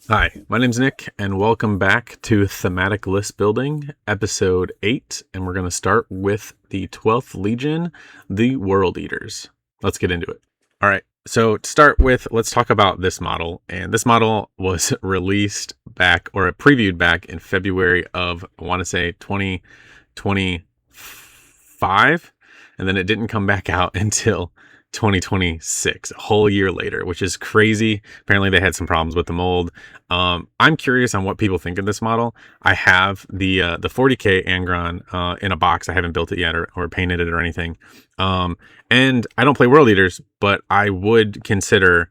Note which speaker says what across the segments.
Speaker 1: Hi, my name's Nick, and welcome back to Thematic List Building, Episode 8, and we're going to start with the 12th Legion, the World Eaters. Let's get into it. All right, so to start with, let's talk about this model, and this model was released back, or previewed back in February of, I want to say, 2025, and then it didn't come back out until 2026, a whole year later, which is crazy. Apparently they had some problems with the mold. I'm curious on what people think of this model. I have the 40k Angron in a box. I haven't built it yet or painted it or anything. And I don't play World Eaters, but I would consider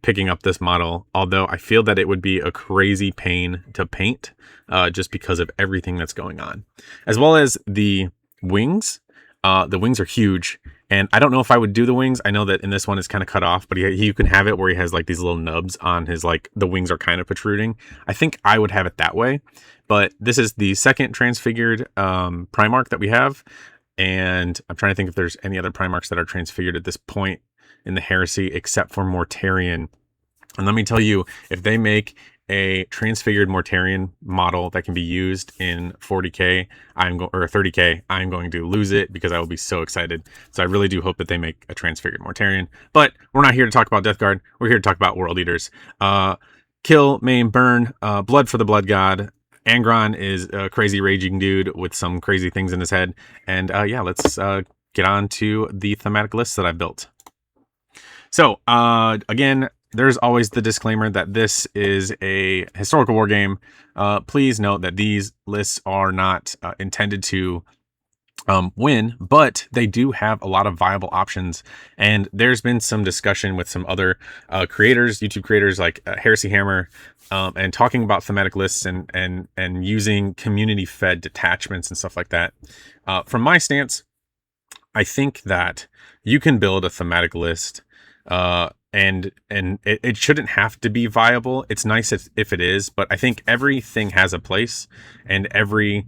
Speaker 1: picking up this model, although I feel that it would be a crazy pain to paint just because of everything that's going on, as well as the wings. The wings are huge, and I don't know if I would do the wings. I know that in this one it's kind of cut off, but you can have it where he has like these little nubs on his, like the wings are kind of protruding. I think I would have it that way, but this is the second transfigured Primarch that we have, and I'm trying to think if there's any other Primarchs that are transfigured at this point in the Heresy except for Mortarion. And let me tell you, if they make a transfigured Mortarion model that can be used in 40k or 30k, I'm going to lose it because I will be so excited. So I really do hope that they make a transfigured Mortarion. But we're not here to talk about Death Guard. We're here to talk about World Eaters. Kill, maim, burn, blood for the Blood God. Angron is a crazy raging dude with some crazy things in his head. And yeah, let's get on to the thematic list that I've built. So again, there's always the disclaimer that this is a historical war game. Please note that these lists are not intended to win, but they do have a lot of viable options. And there's been some discussion with some other creators, YouTube creators like Heresy Hammer, and talking about thematic lists and using community fed detachments and stuff like that. From my stance, I think that you can build a thematic list and it shouldn't have to be viable. It's nice if it is, but I think everything has a place, and every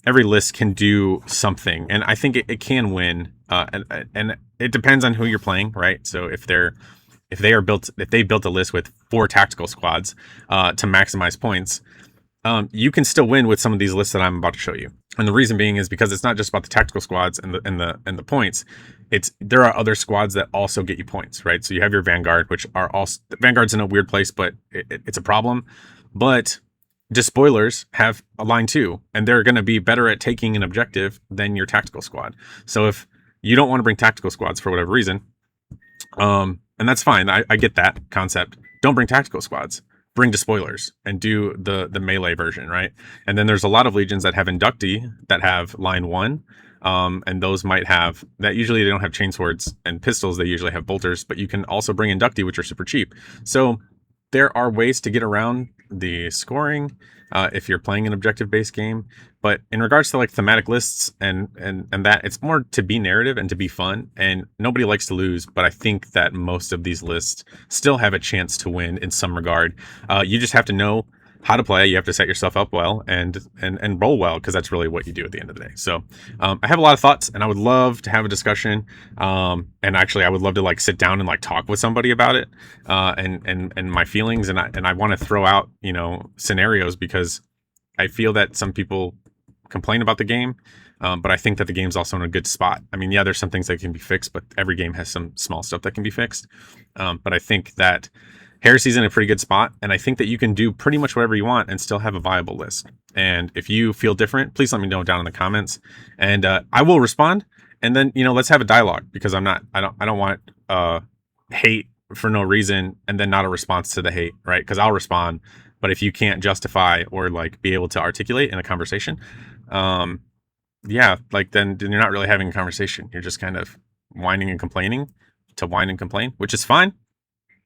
Speaker 1: list can do something, and I think it can win. And it depends on who you're playing, right? So if they built a list with 4 tactical squads to maximize points, you can still win with some of these lists that I'm about to show you. And the reason being is because it's not just about the tactical squads and the points. There are other squads that also get you points, right? So you have your Vanguard, which are also, Vanguard's in a weird place, but it's a problem. But Despoilers have a line too, and they're going to be better at taking an objective than your tactical squad. So if you don't want to bring tactical squads for whatever reason, and that's fine. I get that concept. Don't bring tactical squads. Bring Despoilers and do the melee version, right? And then there's a lot of legions that have Inductee that have line 1. And those might have that. Usually they don't have chainswords and pistols. They usually have bolters, but you can also bring Inductee, which are super cheap. So there are ways to get around the scoring if you're playing an objective-based game. But in regards to like thematic lists and that, it's more to be narrative and to be fun. And nobody likes to lose, but I think that most of these lists still have a chance to win in some regard. You just have to know how to play. You have to set yourself up well and roll well, because that's really what you do at the end of the day. So I have a lot of thoughts, and I would love to have a discussion. And actually, I would love to like sit down and like talk with somebody about it and my feelings. And I want to throw out scenarios, because I feel that some people complain about the game, but I think that the game's also in a good spot. I mean, yeah, there's some things that can be fixed, but every game has some small stuff that can be fixed. But I think that Heresy's in a pretty good spot, and I think that you can do pretty much whatever you want and still have a viable list. And if you feel different, please let me know down in the comments, and I will respond. And then let's have a dialogue, because I don't want hate for no reason and then not a response to the hate, right? Because I'll respond, but if you can't justify or like be able to articulate in a conversation, yeah, like then you're not really having a conversation. You're just kind of whining and complaining to whine and complain, which is fine.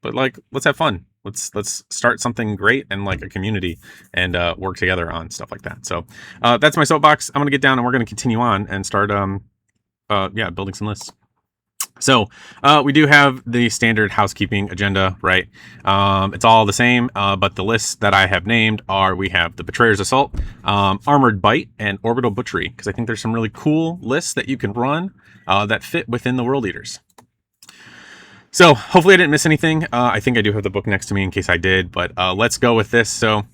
Speaker 1: But like, let's have fun. Let's start something great and like a community and work together on stuff like that. So that's my soapbox. I'm gonna get down and we're gonna continue on and start building some lists. So we do have the standard housekeeping agenda, right? It's all the same, but the lists that I have named we have the Betrayer's Assault, Armored Bite, and Orbital Butchery, because I think there's some really cool lists that you can run that fit within the World Eaters. So hopefully I didn't miss anything. I think I do have the book next to me in case I did, but let's go with this. So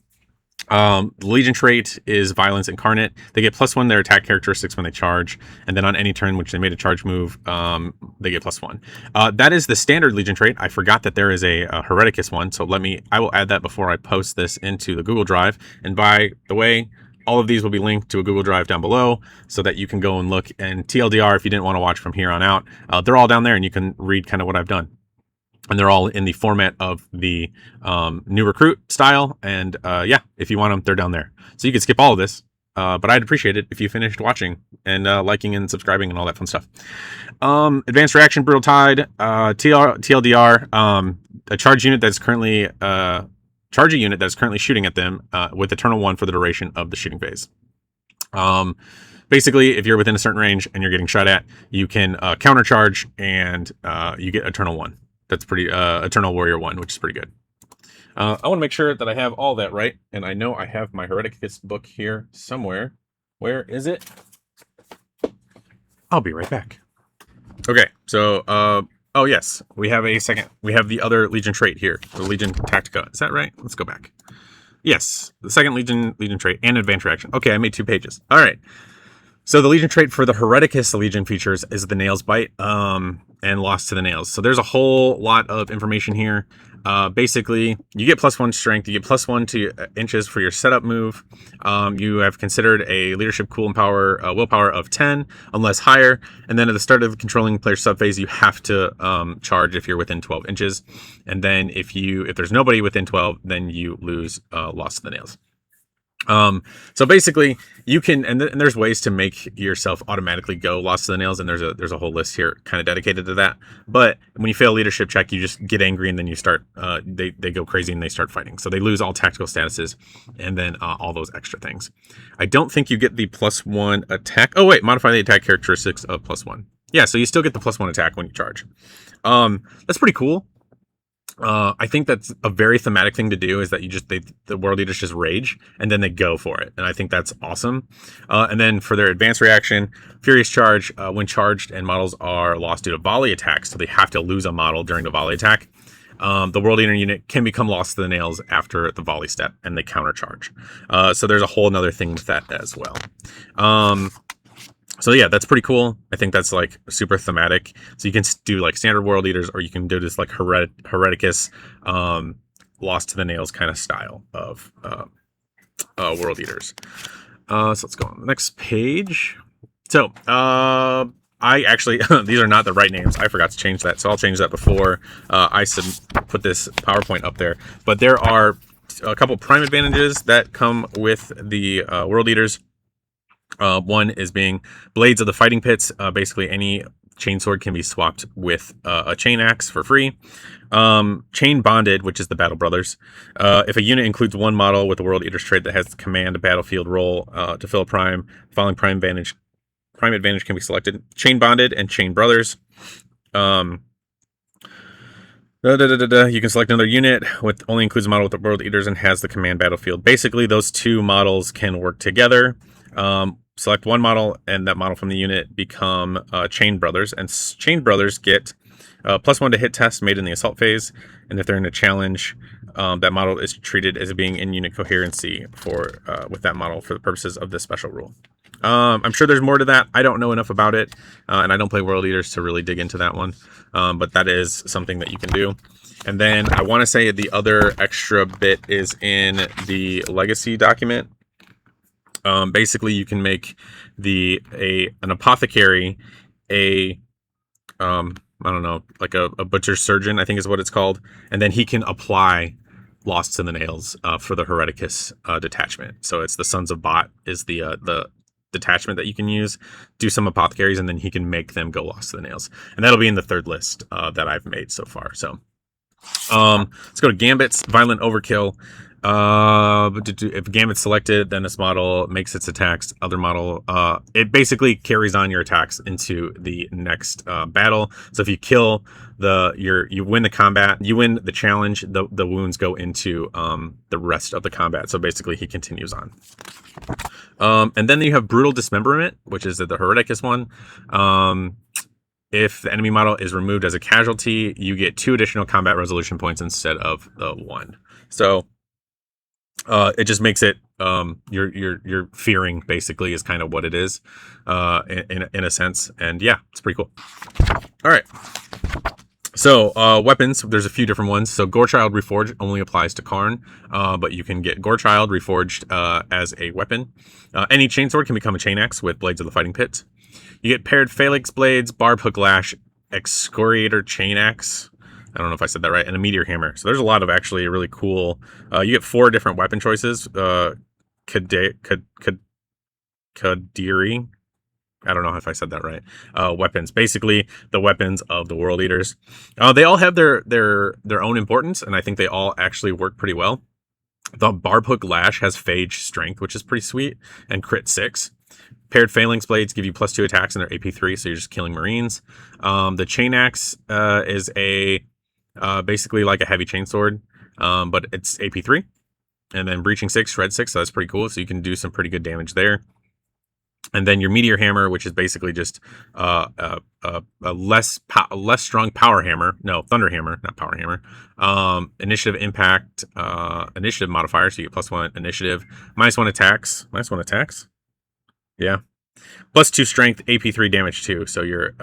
Speaker 1: the Legion trait is Violence Incarnate. They get +1 their attack characteristics when they charge, and then on any turn which they made a charge move, they get +1. That is the standard Legion trait. I forgot that there is a Hereticus one, so I will add that before I post this into the Google Drive. And by the way, all of these will be linked to a Google Drive down below so that you can go and look. And TLDR, if you didn't want to watch from here on out, they're all down there and you can read kind of what I've done. And they're all in the format of the new recruit style. And yeah, if you want them, they're down there. So you can skip all of this. But I'd appreciate it if you finished watching and liking and subscribing and all that fun stuff. Advanced Reaction, Brutal Tide, TLDR, a charge unit that's currently shooting at them with Eternal 1 for the duration of the shooting phase. Basically, if you're within a certain range and you're getting shot at, you can countercharge and you get Eternal 1. That's pretty, Eternal Warrior 1, which is pretty good. I want to make sure that I have all that right, and I know I have my Hereticus book here somewhere. Where is it? I'll be right back. Okay, so, oh yes, we have the other Legion trait here, the Legion Tactica. Is that right? Let's go back. Yes, the second Legion trait and Advanced Reaction. Okay, I made 2 pages. All right. So the Legion trait for the Hereticus Legion features is the Nails Bite and Lost to the Nails. So there's a whole lot of information here. Basically, you get +1 strength, you get +1 to inches for your setup move. You have considered a leadership, cool, and power, willpower of 10, unless higher. And then at the start of the controlling player subphase, you have to charge if you're within 12 inches. And then if there's nobody within 12, then you lose Lost to the Nails. So basically you can, and there's ways to make yourself automatically go Lost to the Nails, and there's a whole list here kind of dedicated to that. But when you fail a leadership check, you just get angry and then you start, they go crazy and they start fighting. So they lose all tactical statuses and then all those extra things. I don't think you get the +1 attack. Oh wait, modify the attack characteristics of +1. Yeah, so you still get the +1 attack when you charge. That's pretty cool. I think that's a very thematic thing to do, is that the world eaters just rage and then they go for it. And I think that's awesome. And then for their Advanced Reaction, Furious Charge, when charged and models are lost due to volley attacks, so they have to lose a model during the volley attack. The world eater unit can become Lost to the Nails after the volley step and they countercharge. So there's a whole nother thing with that as well. So yeah, that's pretty cool. I think that's like super thematic. So you can do like standard world eaters, or you can do this like Hereticus, Lost to the Nails kind of style of world eaters. So let's go on the next page. So I actually, these are not the right names. I forgot to change that. So I'll change that before I put this PowerPoint up there. But there are a couple prime advantages that come with the world eaters. One is being Blades of the Fighting Pits. Basically, any chainsword can be swapped with a chain axe for free. Chain Bonded, which is the Battle Brothers. If a unit includes one model with the World Eater's trait that has the command battlefield role to fill a prime, the following prime advantage can be selected: Chain Bonded and Chain Brothers. You can select another unit with only includes a model with the World Eaters and has the command battlefield. Basically, those two models can work together. Select one model and that model from the unit become Chain Brothers, and Chain Brothers get +1 to hit tests made in the assault phase, and if they're in a challenge, that model is treated as being in unit coherency with that model for the purposes of this special rule. I'm sure there's more to that. I don't know enough about it, and I don't play World Eaters to really dig into that one, but that is something that you can do. And then I want to say the other extra bit is in the Legacy document. Basically, you can make an apothecary I don't know, like a butcher surgeon, I think is what it's called, and then he can apply Lost to the Nails for the Hereticus detachment. So it's the Sons of Bot is the detachment that you can use, do some apothecaries, and then he can make them go Lost to the Nails, and that'll be in the third list that I've made so far. So let's go to Gambits. Violent Overkill. If Gambit's selected, then this model makes its attacks. Other model, it basically carries on your attacks into the next battle. So if you kill you win the combat, you win the challenge. The wounds go into the rest of the combat. So basically, he continues on. And then you have Brutal Dismemberment, which is the Hereticus one. If the enemy model is removed as a casualty, you get 2 additional combat resolution points instead of the 1. So it just makes it you're fearing, basically, is kind of what it is, in a sense. And yeah, it's pretty cool. All right. So weapons, there's a few different ones. So Gorechild Reforged only applies to Karn, but you can get Gorechild Reforged as a weapon. Any chainsword can become a chain axe with Blades of the Fighting Pit. You get paired Phalanx Blades, Barb Hook Lash, Excoriator Chain Axe. I don't know if I said that right. And a Meteor Hammer. So there's a lot of actually really cool. You get 4 different weapon choices. Kadiri. I don't know if I said that right. Weapons, basically the weapons of the World Eaters. They all have their own importance, and I think they all actually work pretty well. The Barb Hook Lash has Phage Strength, which is pretty sweet, and Crit 6. Paired Phalanx Blades give you +2 attacks, and they're AP3, so you're just killing Marines. The Chain Axe is basically like a heavy chainsword, but it's AP3. And then Breaching 6, Shred 6, so that's pretty cool, so you can do some pretty good damage there. And then your Meteor Hammer, which is basically just a less strong Power Hammer. No, Thunder Hammer, not Power Hammer. Initiative Impact, Initiative modifier, so you get +1 Initiative, -1 attacks. -1 attacks? Yeah. +2 Strength, AP3 damage too. So you're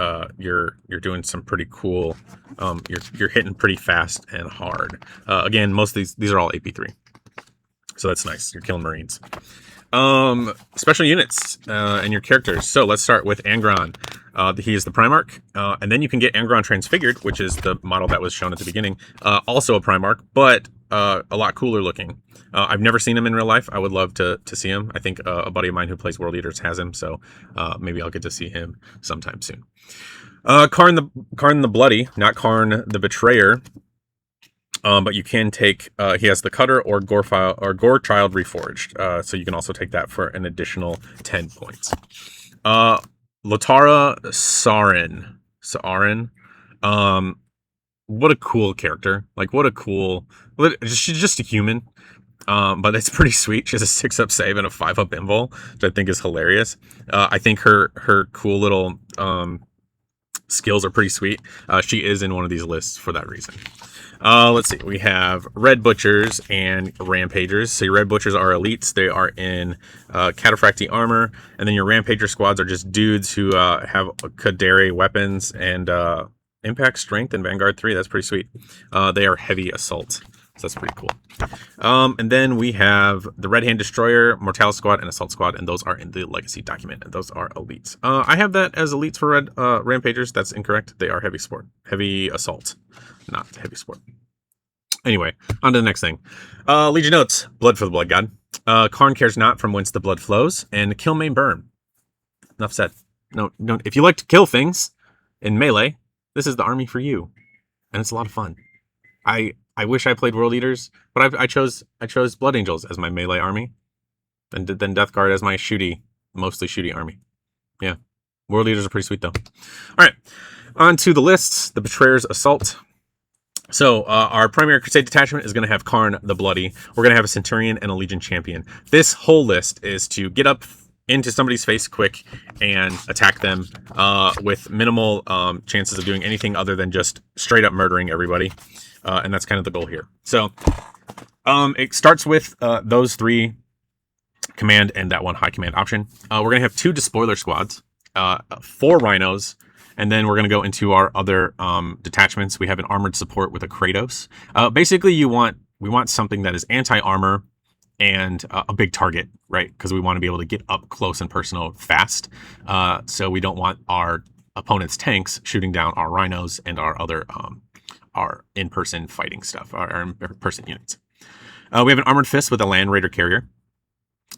Speaker 1: doing some pretty cool. You're hitting pretty fast and hard. Again, most of these are all AP3, so that's nice. You're killing Marines. Special units and your characters. So let's start with Angron. He is the Primarch, and then you can get Angron Transfigured, which is the model that was shown at the beginning. Also a Primarch, but a lot cooler looking. I've never seen him in real life. I would love to see him. I think a buddy of mine who plays World Eaters has him, so maybe I'll get to see him sometime soon. Karn the Bloody, not Karn the Betrayer. But you can take, he has the Cutter or Gorechild Reforged. So you can also take that for an additional 10 points. Latara Saren. What a cool character. Like, what a cool, she's just a human. But it's pretty sweet. She has a 6-up save and a 5-up invul, which I think is hilarious. I think her cool little, skills are pretty sweet. She is in one of these lists for that reason. Let's see. We have Red Butchers and Rampagers. So your Red Butchers are elites. They are in Cataphractii armor. And then your Rampager squads are just dudes who have Kadere weapons and Impact Strength and Vanguard 3. That's pretty sweet. They are heavy assault. So that's pretty cool. And then we have the Red Hand Destroyer, Mortalis Squad, and Assault Squad. And those are in the Legacy document. And those are elites. I have that as elites for Red Rampagers. That's incorrect. They are heavy assault, not heavy sport. Anyway, on to the next thing. Legion Notes, Blood for the Blood God. Karn cares not from whence the blood flows, and kill, maim, burn. Enough said. No, if you like to kill things in melee, this is the army for you, and it's a lot of fun. I wish I played World Eaters, but I chose Blood Angels as my melee army, and then Death Guard as my mostly shooty army. Yeah, World Eaters are pretty sweet though. All right, on to the lists. The Betrayer's Assault. So our primary Crusade detachment is going to have Karn the Bloody. We're going to have a Centurion and a Legion Champion. This whole list is to get up into somebody's face quick and attack them with minimal chances of doing anything other than just straight up murdering everybody. And that's kind of the goal here. So it starts with those 3 command and that 1 high command option. We're going to have 2 Despoiler squads, 4 Rhinos, and then we're going to go into our other detachments. We have an Armored Support with a Kratos. Basically, we want something that is anti-armor and a big target, right? Because we want to be able to get up close and personal fast. So we don't want our opponent's tanks shooting down our Rhinos and our other our in-person fighting stuff, our in-person units. We have an Armored Fist with a Land Raider Carrier.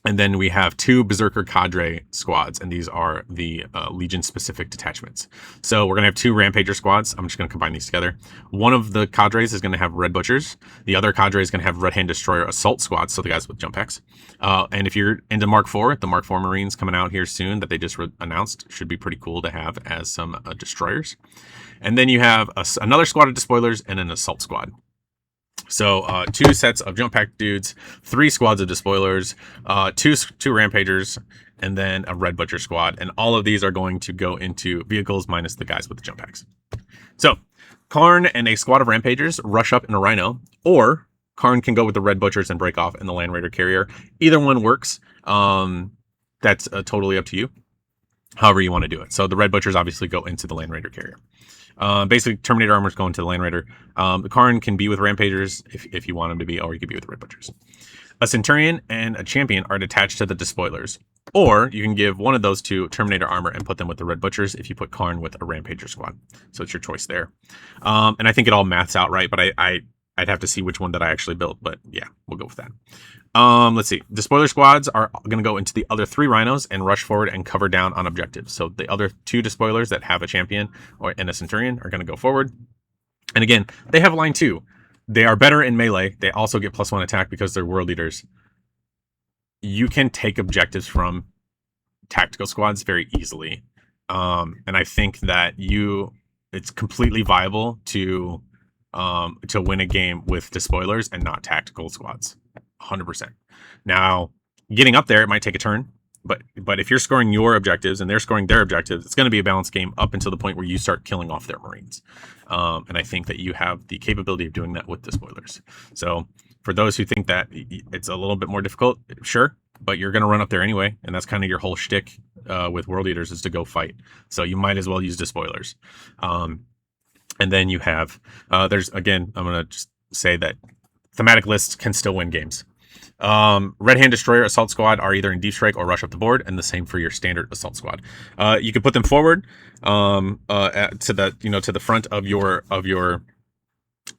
Speaker 1: And then we have 2 Berserker Cadre squads, and these are the Legion-specific detachments. So we're going to have 2 Rampager squads. I'm just going to combine these together. One of the cadres is going to have Red Butchers. The other cadre is going to have Red Hand Destroyer Assault squads, so the guys with jump packs. And if you're into Mark IV, the Mark IV Marines coming out here soon that they just announced should be pretty cool to have as some destroyers. And then you have another squad of Despoilers and an Assault squad. So 2 sets of jump pack dudes, 3 squads of despoilers, 2 rampagers, and then a red butcher squad. And all of these are going to go into vehicles minus the guys with the jump packs. So Karn and a squad of rampagers rush up in a rhino, or Karn can go with the red butchers and break off in the land raider carrier. Either one works. That's totally up to you, however you want to do it. So the red butchers obviously go into the land raider carrier. Basically, Terminator armors go into the land raider. The Karn can be with rampagers if you want him to be, or you could be with the red butchers. A centurion and a champion are attached to the despoilers, or you can give one of those two Terminator armor and put them with the red butchers if you put Karn with a rampager squad. So it's your choice there. And I think it all maths out right, but I'd have to see which one that I actually built. But yeah, we'll go with that. Let's see. Despoiler squads are going to go into the other 3 rhinos and rush forward and cover down on objectives. So the other 2 despoilers that have a champion and a centurion are going to go forward. And again, they have line 2. They are better in melee. They also get +1 attack because they're world leaders. You can take objectives from tactical squads very easily. And I think that it's completely viable to win a game with despoilers and not tactical squads. 100%. Now, getting up there, it might take a turn, but if you're scoring your objectives and they're scoring their objectives, it's going to be a balanced game up until the point where you start killing off their Marines. And I think that you have the capability of doing that with despoilers. So for those who think that it's a little bit more difficult, sure, but you're going to run up there anyway, and that's kind of your whole shtick with world leaders is to go fight. So you might as well use despoilers. And then you have, there's, again, I'm going to just say that thematic lists can still win games. Red Hand Destroyer Assault Squad are either in deep strike or rush up the board, and the same for your standard assault squad. You can put them forward to the front of your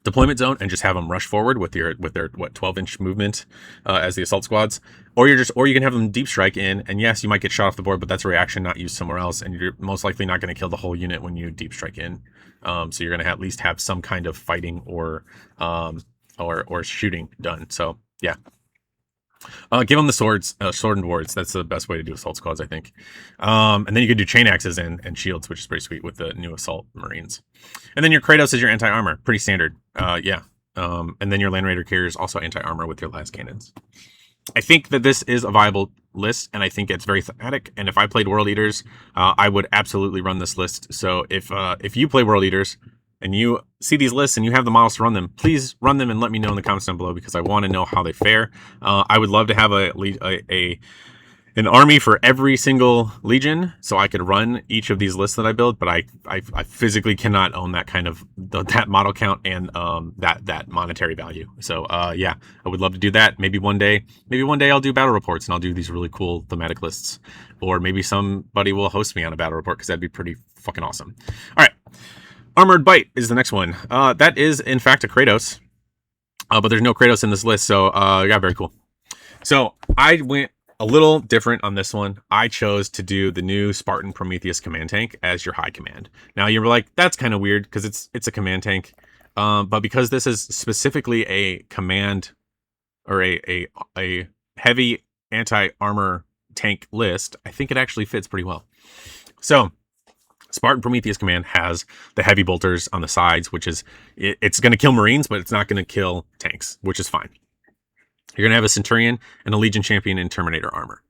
Speaker 1: deployment zone and just have them rush forward with their 12-inch movement as the assault squads, or you can have them deep strike in, and yes, you might get shot off the board, but that's a reaction not used somewhere else, and you're most likely not going to kill the whole unit when you deep strike in. So you're going to at least have some kind of fighting or shooting done. So yeah. Give them the swords, sword and wards. That's the best way to do assault squads, I think. And then you could do chain axes and shields, which is pretty sweet with the new assault Marines. And then your Kratos is your anti-armor. Pretty standard. Yeah. And then your Land Raider carrier is also anti-armor with your last cannons. I think that this is a viable list, and I think it's very thematic. And if I played World Eaters, I would absolutely run this list. So if you play World Eaters, and you see these lists and you have the models to run them, please run them and let me know in the comments down below, because I want to know how they fare. I would love to have an army for every single legion, so I could run each of these lists that I build, but I physically cannot own that kind of that model count and that monetary value. So yeah, I would love to do that. Maybe one day I'll do battle reports and I'll do these really cool thematic lists, or maybe somebody will host me on a battle report, because that'd be pretty fucking awesome. All right. Armored Bite is the next one. That is, in fact, a Kratos. But there's no Kratos in this list, so yeah, very cool. So I went a little different on this one. I chose to do the new Spartan Prometheus command tank as your high command. Now, you were like, that's kind of weird, because it's a command tank. But because this is specifically a command, or a heavy anti-armor tank list, I think it actually fits pretty well. So Spartan Prometheus command has the heavy bolters on the sides, which is, it's going to kill Marines, but it's not going to kill tanks, which is fine. You're going to have a Centurion and a Legion Champion in Terminator armor.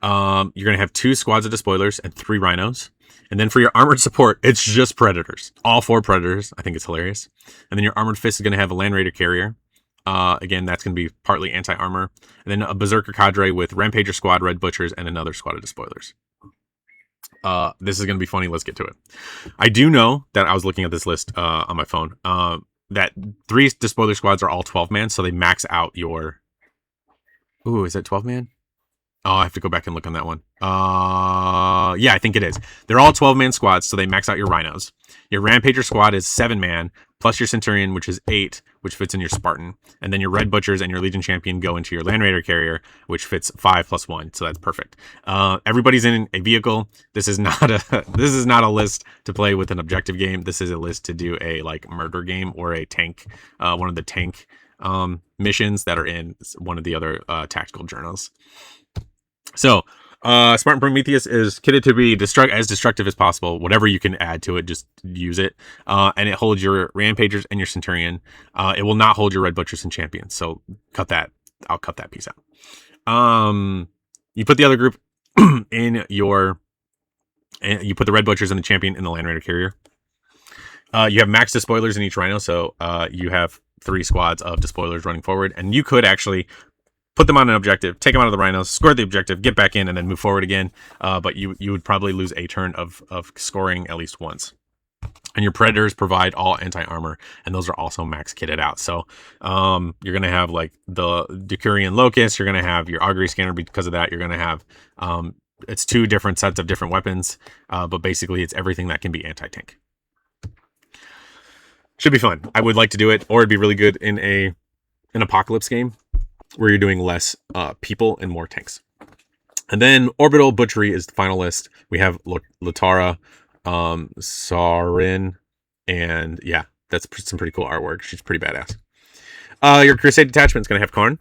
Speaker 1: You're going to have 2 squads of despoilers and 3 rhinos. And then for your armored support, it's just Predators. All 4 Predators. I think it's hilarious. And then your Armored Fist is going to have a Land Raider carrier. Again, that's going to be partly anti-armor. And then a Berserker cadre with Rampager squad, Red Butchers, and another squad of despoilers. This is going to be funny. Let's get to it. I do know that I was looking at this list on my phone, that 3 despoiler squads are all 12-man, so they max out your... Ooh, is that 12-man? Oh, I have to go back and look on that one. Yeah, I think it is. They're all 12-man squads, so they max out your rhinos. Your Rampager squad is 7-man, plus your Centurion, which is 8, which fits in your Spartan. And then your Red Butchers and your Legion Champion go into your Land Raider carrier, which fits 5 plus 1, so that's perfect. Everybody's in a vehicle. This is not a list to play with an objective game. This is a list to do a murder game or a tank, one of the tank missions that are in one of the other tactical journals. So Spartan Prometheus is kitted to be as destructive as possible. Whatever you can add to it, just use it. And it holds your Rampagers and your Centurion. It will not hold your Red Butchers and Champions. So cut that. I'll cut that piece out. You put the other group in your... And you put the Red Butchers and the Champion in the Land Raider Carrier. You have max despoilers in each Rhino, so you have 3 squads of despoilers running forward. And you could actually put them on an objective, take them out of the Rhinos, score the objective, get back in, and then move forward again. But you would probably lose a turn of scoring at least once. And your Predators provide all anti-armor, and those are also max kitted out. So you're going to have like the Decurion Locust, you're going to have your Augury Scanner because of that. You're going to have... it's 2 different sets of different weapons, but basically it's everything that can be anti-tank. Should be fun. I would like to do it, or it'd be really good in an apocalypse game where you're doing less people and more tanks. And then Orbital Butchery is the final list. We have Latara, Sarin, and yeah, that's some pretty cool artwork. She's pretty badass. Your Crusade Detachment is going to have Karn.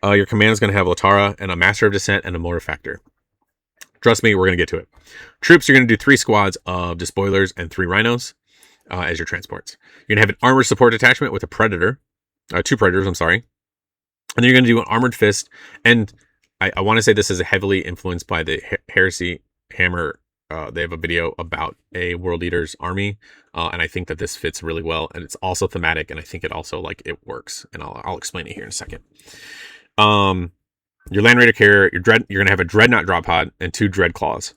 Speaker 1: Your command is going to have Latara and a Master of Descent and a Mortifactor. Trust me, we're going to get to it. Troops, you're going to do 3 squads of Despoilers and 3 Rhinos as your transports. You're going to have an Armor Support Detachment with a Predator. 2 Predators, I'm sorry. And then you're going to do an Armored Fist. And I want to say this is heavily influenced by the Heresy Hammer. They have a video about a World Eater's army. And I think that this fits really well. And it's also thematic. And I think it also, like, it works. And I'll explain it here in a second. Your Land Raider Carrier, you're going to have a Dreadnought Drop Pod and 2 Dread Claws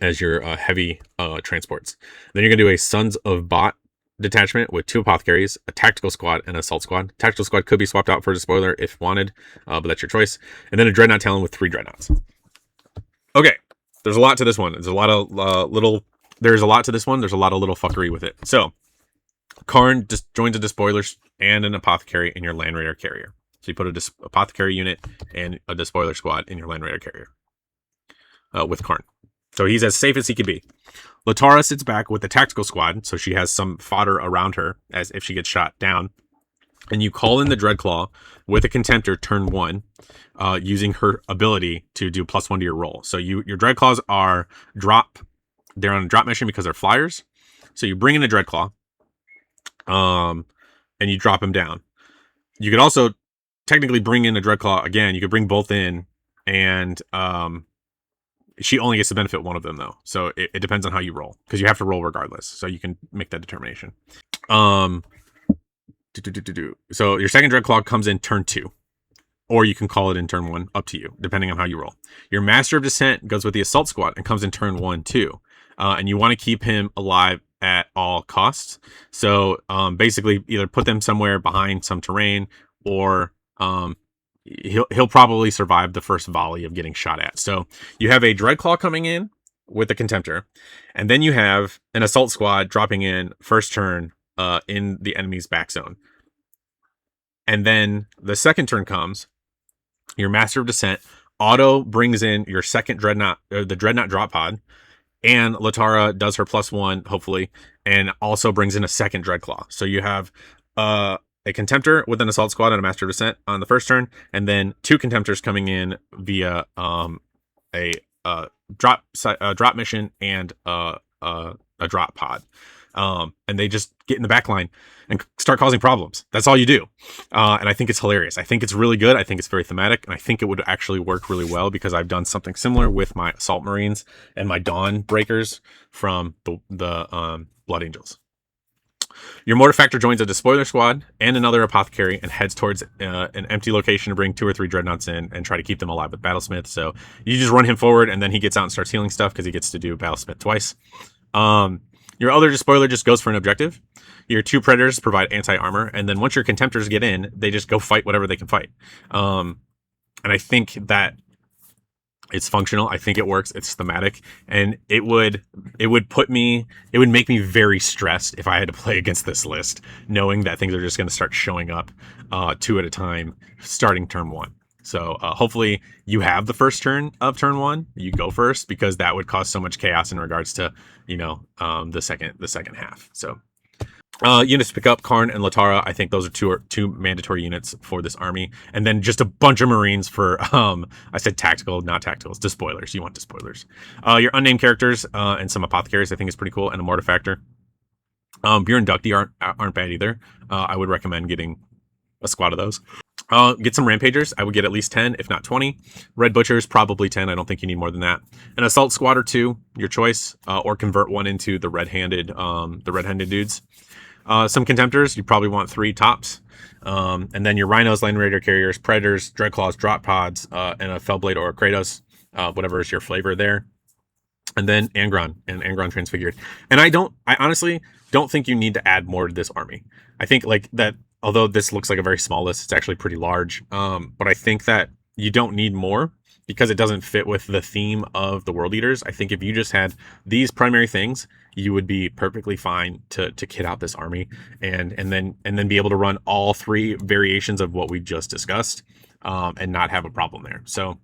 Speaker 1: as your heavy transports. Then you're going to do a Sons of Bot detachment with 2 Apothecaries, a Tactical Squad, and an Assault Squad. Tactical Squad could be swapped out for a Despoiler if wanted, but that's your choice. And then a Dreadnought Talon with 3 Dreadnoughts. Okay, there's a lot to this one. There's a lot of There's a lot to this one. There's a lot of little fuckery with it. So, Karn just joins a Despoiler and an Apothecary in your Land Raider Carrier. So you put a Apothecary unit and a Despoiler squad in your Land Raider Carrier with Karn. So he's as safe as he can be. Latara sits back with the Tactical Squad, so she has some fodder around her as if she gets shot down. And you call in the Dreadclaw with a Contemptor turn 1 using her ability to do +1 to your roll. So your Dreadclaws are they're on a drop mission because they're flyers. So you bring in a Dreadclaw and you drop them down. You could also technically bring in a Dreadclaw again. You could bring both in, and she only gets to benefit one of them though. So it depends on how you roll, because you have to roll regardless. So you can make that determination. So your second Dreadclaw comes in turn 2, or you can call it in turn 1, up to you, depending on how you roll. Your Master of Descent goes with the Assault Squad and comes in turn 1 too. And you want to keep him alive at all costs. So basically either put them somewhere behind some terrain, or he'll probably survive the first volley of getting shot at. So you have a Dreadclaw coming in with a Contemptor, and then you have an Assault Squad dropping in first turn in the enemy's back zone. And then the second turn comes, your Master of Descent auto brings in your second Dreadnought, the Dreadnought Drop Pod, and Latara does her +1, hopefully, and also brings in a second Dreadclaw. So you have a Contemptor with an Assault Squad and a Master of Descent on the first turn, and then 2 Contemptors coming in via a drop mission and a drop pod. And they just get in the back line and start causing problems. That's all you do. And I think it's hilarious. I think it's really good. I think it's very thematic, and I think it would actually work really well, because I've done something similar with my Assault Marines and my Dawn Breakers from the Blood Angels. Your Mortifactor joins a Despoiler squad and another Apothecary and heads towards an empty location to bring 2 or 3 Dreadnoughts in and try to keep them alive with Battlesmith. So you just run him forward, and then he gets out and starts healing stuff because he gets to do Battlesmith twice. Your other Despoiler just goes for an objective. Your 2 Predators provide anti-armor, and then once your Contemptors get in, they just go fight whatever they can fight. And I think that it's functional. I think it works. It's thematic, and it would make me very stressed if I had to play against this list, knowing that things are just going to start showing up 2 at a time starting turn 1. So hopefully you have the first turn of turn 1. You go first, because that would cause so much chaos in regards to the second half. So Units to pick up Karn and Latara. I think those are two mandatory units for this army, and then just a bunch of Marines for I said tactical, not tacticals, despoilers. You want despoilers. Your unnamed characters and some apothecaries I think is pretty cool, and a mortifactor. Your inductee aren't bad either. I would recommend getting a squad of those. Get some rampagers. I would get at least 10, if not 20. Red butchers, probably 10. I don't think you need more than that. An assault squad or 2, your choice, or convert one into the red-handed dudes. Some contemptors, you probably want 3 tops. And then your rhinos, land raider carriers, predators, dreadclaws, drop pods, and a fellblade or a kratos, whatever is your flavor there. And then Angron and Angron transfigured. And I honestly don't think you need to add more to this army. I think like that, although this looks like a very small list, it's actually pretty large. But I think that you don't need more because it doesn't fit with the theme of the World Eaters. I think if you just had these primary things, you would be perfectly fine to kit out this army and then be able to run all 3 variations of what we just discussed, and not have a problem there. So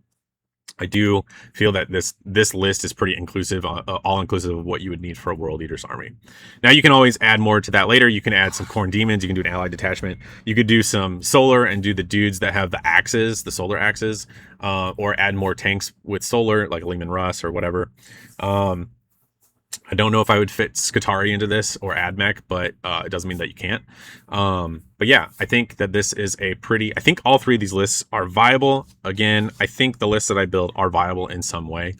Speaker 1: I do feel that this list is pretty inclusive, all inclusive of what you would need for a World Eaters army. Now you can always add more to that later. You can add some Khorne demons. You can do an allied detachment. You could do some solar and do the dudes that have the axes, the solar axes, or add more tanks with solar, like Lehman Russ or whatever. I don't know if I would fit Skitarii into this or AdMech, but it doesn't mean that you can't. But yeah, I think that this is I think all 3 of these lists are viable. Again, I think the lists that I build are viable in some way.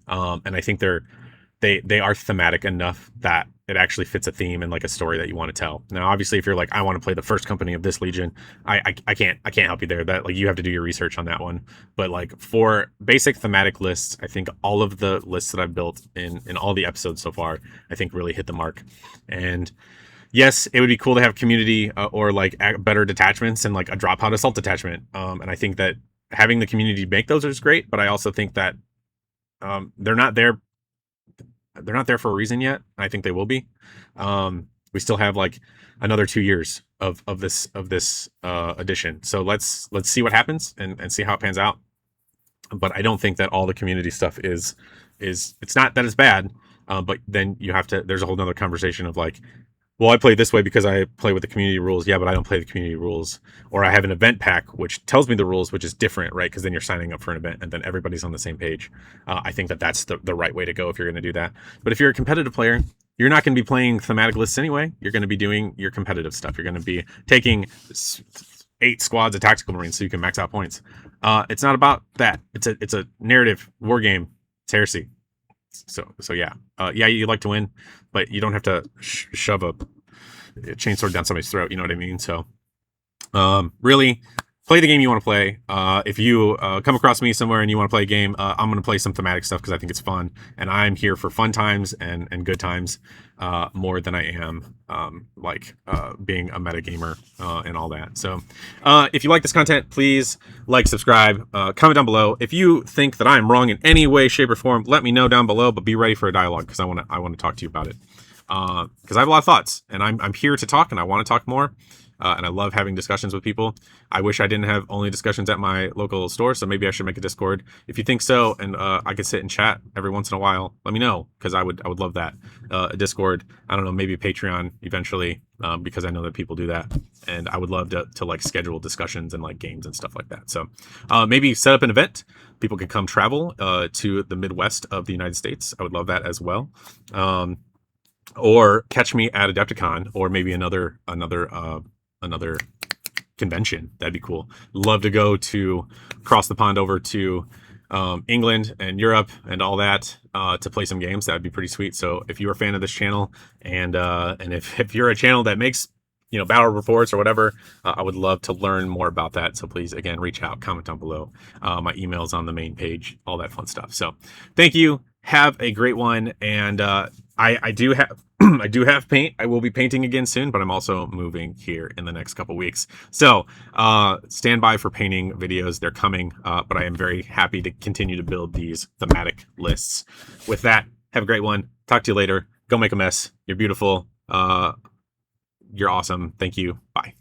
Speaker 1: And I think they are thematic enough that it actually fits a theme and like a story that you want to tell. Now, obviously, if you're like, I want to play the first company of this legion, I can't help you there. That like you have to do your research on that one. But like for basic thematic lists, I think all of the lists that I've built in all the episodes so far, I think really hit the mark. And yes, it would be cool to have community or like better detachments and like a drop pod assault detachment. And I think that having the community make those is great. But I also think that they're not there for a reason yet. I think they will be. We still have like another 2 years of this edition. So let's see what happens and see how it pans out. But I don't think that all the community stuff is it's not that it's bad. But then there's a whole nother conversation of like, well, I play this way because I play with the community rules. Yeah, but I don't play the community rules. Or I have an event pack which tells me the rules, which is different, right? Because then you're signing up for an event and then everybody's on the same page. I think that that's the right way to go if you're going to do that. But if you're a competitive player, you're not going to be playing thematic lists anyway. You're going to be doing your competitive stuff. You're going to be taking 8 squads of tactical marines so you can max out points. It's not about that. It's a narrative war game. It's heresy. So yeah, you like to win, but you don't have to shove a chainsword down somebody's throat. You know what I mean? So, really play the game you want to play. If you come across me somewhere and you want to play a game, I'm going to play some thematic stuff because I think it's fun, and I'm here for fun times and good times more than I am being a meta gamer and all that. So if you like this content, please like, subscribe, comment down below. If you think that I'm wrong in any way, shape, or form, let me know down below, but be ready for a dialogue because I want to talk to you about it. Because I have a lot of thoughts and I'm here to talk and I want to talk more. And I love having discussions with people. I wish I didn't have only discussions at my local store, so maybe I should make a Discord. If you think so, and I could sit and chat every once in a while, let me know, because I would love that. A Discord, I don't know, maybe a Patreon eventually, because I know that people do that, and I would love to like schedule discussions and like games and stuff like that. So maybe set up an event. People could come travel to the Midwest of the United States. I would love that as well. Or catch me at Adepticon, or maybe another convention. That'd be cool. Love to go to across the pond over to England and Europe and all that to play some games. That would be pretty sweet. So if you're a fan of this channel and if you're a channel that makes battle reports or whatever, I would love to learn more about that. So please, again, reach out, comment down below. My email's on the main page, all that fun stuff. So thank you. Have a great one. And I do have I do have paint. I will be painting again soon, but I'm also moving here in the next couple weeks. So stand by for painting videos. They're coming, but I am very happy to continue to build these thematic lists. With that, have a great one. Talk to you later. Go make a mess. You're beautiful. You're awesome. Thank you. Bye.